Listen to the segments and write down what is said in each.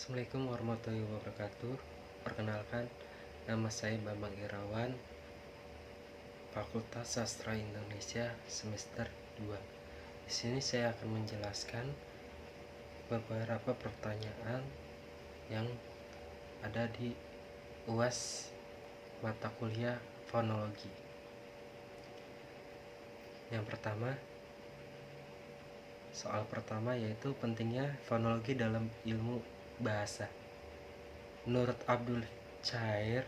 Assalamualaikum warahmatullahi wabarakatuh. Perkenalkan, nama saya Bambang Irawan, Fakultas Sastra Indonesia semester 2. Di sini saya akan menjelaskan beberapa pertanyaan yang ada di UAS mata kuliah fonologi. Yang pertama, soal pertama yaitu pentingnya fonologi dalam ilmu bahasa. Menurut Abdul Chair,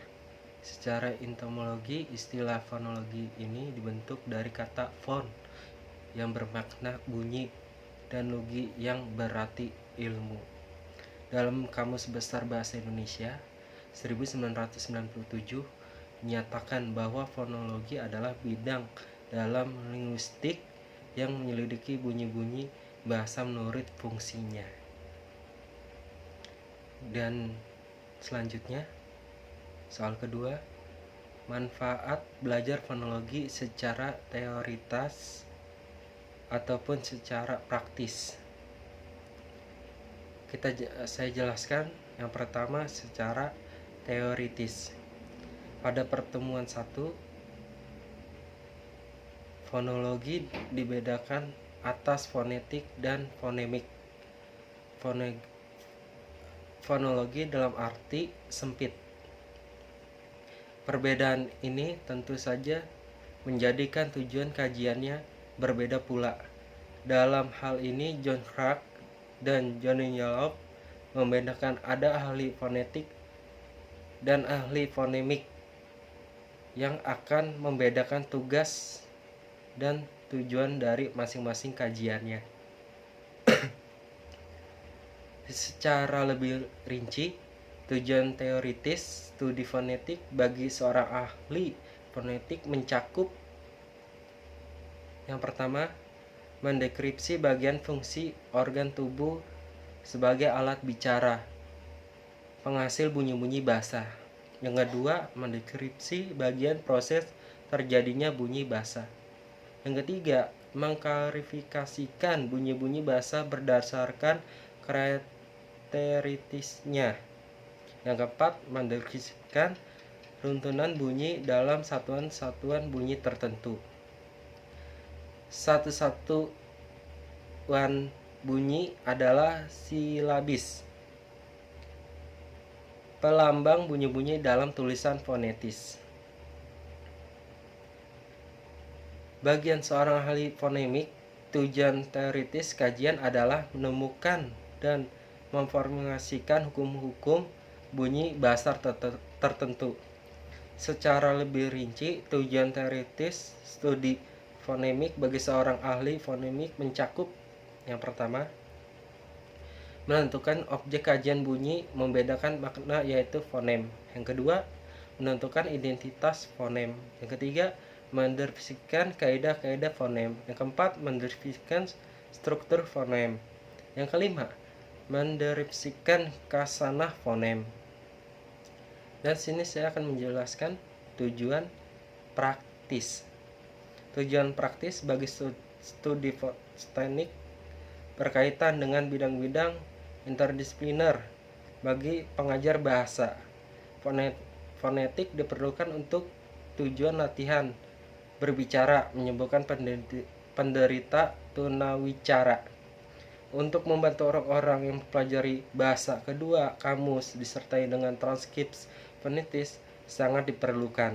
secara entomologi istilah fonologi ini dibentuk dari kata fon yang bermakna bunyi dan logi yang berarti ilmu. Dalam Kamus Besar Bahasa Indonesia 1997 menyatakan bahwa fonologi adalah bidang dalam linguistik yang menyelidiki bunyi-bunyi bahasa menurut fungsinya. Dan selanjutnya, soal kedua, manfaat belajar fonologi secara teoritas ataupun secara praktis. Saya jelaskan yang pertama secara teoritis. Pada pertemuan 1, fonologi dibedakan atas fonetik dan fonemik. Fonologi dalam arti sempit. Perbedaan ini tentu saja menjadikan tujuan kajiannya berbeda pula. Dalam hal ini John Clark dan Johnny Yallop membedakan ada ahli fonetik dan ahli fonemik yang akan membedakan tugas dan tujuan dari masing-masing kajiannya. Secara lebih rinci, tujuan teoritis studi fonetik bagi seorang ahli fonetik mencakup yang pertama, mendeskripsi bagian fungsi organ tubuh sebagai alat bicara, penghasil bunyi-bunyi bahasa. Yang kedua, mendeskripsi bagian proses terjadinya bunyi bahasa. Yang ketiga, mengklarifikasikan bunyi-bunyi bahasa berdasarkan kriteritisnya. Yang keempat, mendeskripsikan runtunan bunyi dalam satuan-satuan bunyi tertentu. Satuan bunyi adalah silabis, pelambang bunyi-bunyi dalam tulisan fonetis. Bagian seorang ahli fonemik, tujuan teoritis kajian adalah menemukan dan memformulasikan hukum-hukum bunyi bahasa tertentu. Secara lebih rinci, tujuan teoritis studi fonemik bagi seorang ahli fonemik mencakup yang pertama, menentukan objek kajian bunyi, membedakan makna yaitu fonem. Yang kedua, menentukan identitas fonem. Yang ketiga, mendeskripsikan kaidah-kaidah fonem. Yang keempat, mendeskripsikan struktur fonem. Yang kelima, mendeskripsikan khasanah fonem. Dan sini saya akan menjelaskan tujuan praktis. Tujuan praktis bagi studi fonetik berkaitan dengan bidang-bidang interdisipliner bagi pengajar bahasa. Fonetik diperlukan untuk tujuan latihan berbicara, menyembuhkan penderita tunawicara, untuk membantu orang-orang yang mempelajari bahasa. Kedua, kamus disertai dengan transkripsi fonetis sangat diperlukan.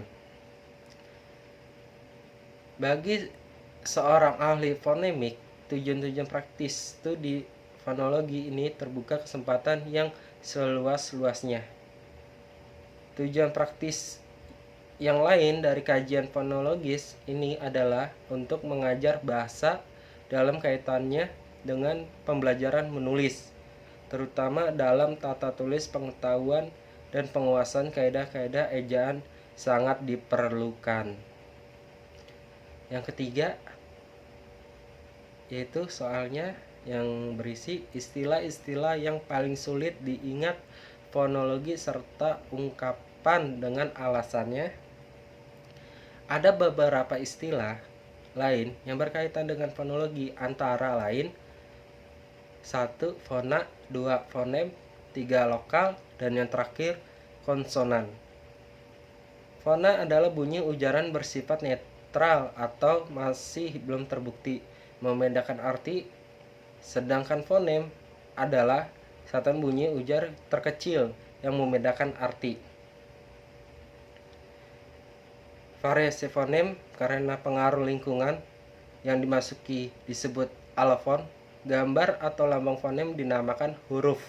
Bagi seorang ahli fonemik, tujuan-tujuan praktis studi fonologi ini terbuka kesempatan yang seluas-luasnya. Tujuan praktis yang lain dari kajian fonologis ini adalah untuk mengajar bahasa dalam kaitannya dengan pembelajaran menulis, terutama dalam tata tulis. Pengetahuan dan penguasaan kaidah-kaidah ejaan sangat diperlukan. Yang ketiga, yaitu soalnya yang berisi istilah-istilah yang paling sulit diingat fonologi serta ungkapan dengan alasannya. Ada beberapa istilah lain yang berkaitan dengan fonologi, antara lain 1. Fona, 2. Fonem, 3 lokal, dan yang terakhir konsonan. Fona adalah bunyi ujaran bersifat netral atau masih belum terbukti membedakan arti, sedangkan fonem adalah satuan bunyi ujar terkecil yang membedakan arti. Variasi fonem karena pengaruh lingkungan yang dimasuki disebut alofon. Gambar atau lambang fonem dinamakan huruf.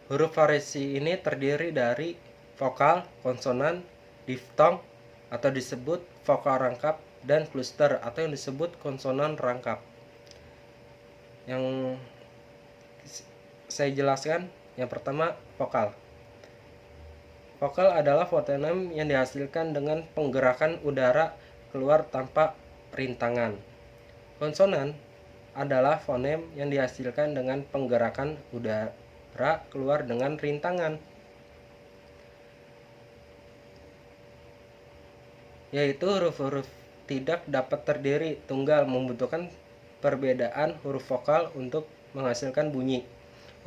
Huruf variasi ini terdiri dari vokal, konsonan, diftong atau disebut vokal rangkap, dan kluster atau yang disebut konsonan rangkap. Yang saya jelaskan, yang pertama vokal. Vokal adalah fonem yang dihasilkan dengan penggerakan udara keluar tanpa rintangan. Konsonan adalah fonem yang dihasilkan dengan penggerakan udara keluar dengan rintangan, yaitu huruf-huruf tidak dapat terdiri tunggal, membutuhkan perbedaan huruf vokal untuk menghasilkan bunyi.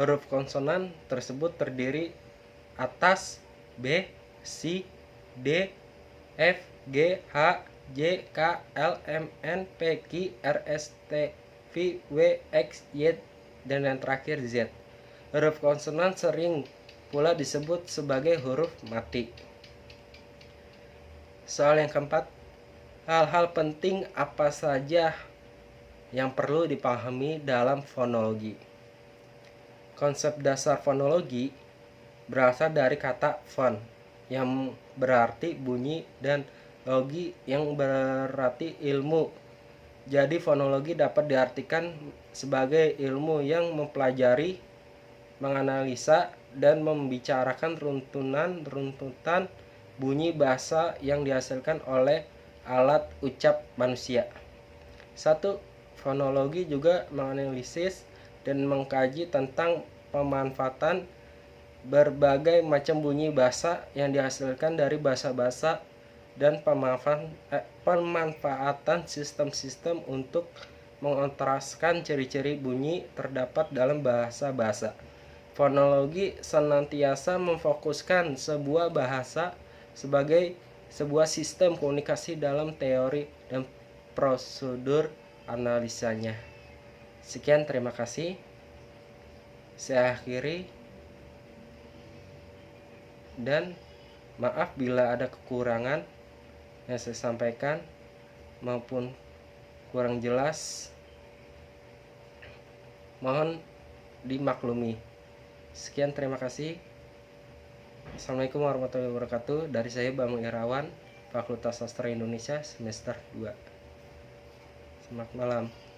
Huruf konsonan tersebut terdiri atas B, C, D, F, G, H, J, K, L, M, N, P, Q, R, S, T, V, W, X, Y, dan yang terakhir Z. Huruf konsonan sering pula disebut sebagai huruf mati. Soal yang keempat, hal-hal penting apa saja yang perlu dipahami dalam fonologi? Konsep dasar fonologi berasal dari kata fon yang berarti bunyi dan logi yang berarti ilmu. Jadi fonologi dapat diartikan sebagai ilmu yang mempelajari, menganalisa, dan membicarakan runtutan bunyi bahasa yang dihasilkan oleh alat ucap manusia. 1. Fonologi juga menganalisis dan mengkaji tentang pemanfaatan berbagai macam bunyi bahasa yang dihasilkan dari bahasa-bahasa dan pemanfaatan sistem-sistem untuk mengontraskan ciri-ciri bunyi terdapat dalam bahasa-bahasa. Fonologi senantiasa memfokuskan sebuah bahasa sebagai sebuah sistem komunikasi dalam teori dan prosedur analisanya. Sekian, terima kasih. Saya akhiri. Dan maaf bila ada kekurangan yang saya sampaikan maupun kurang jelas, mohon dimaklumi. Sekian, terima kasih. Assalamualaikum warahmatullahi wabarakatuh. Dari saya Bambang Irawan, Fakultas Sastra Indonesia semester 2. Selamat malam.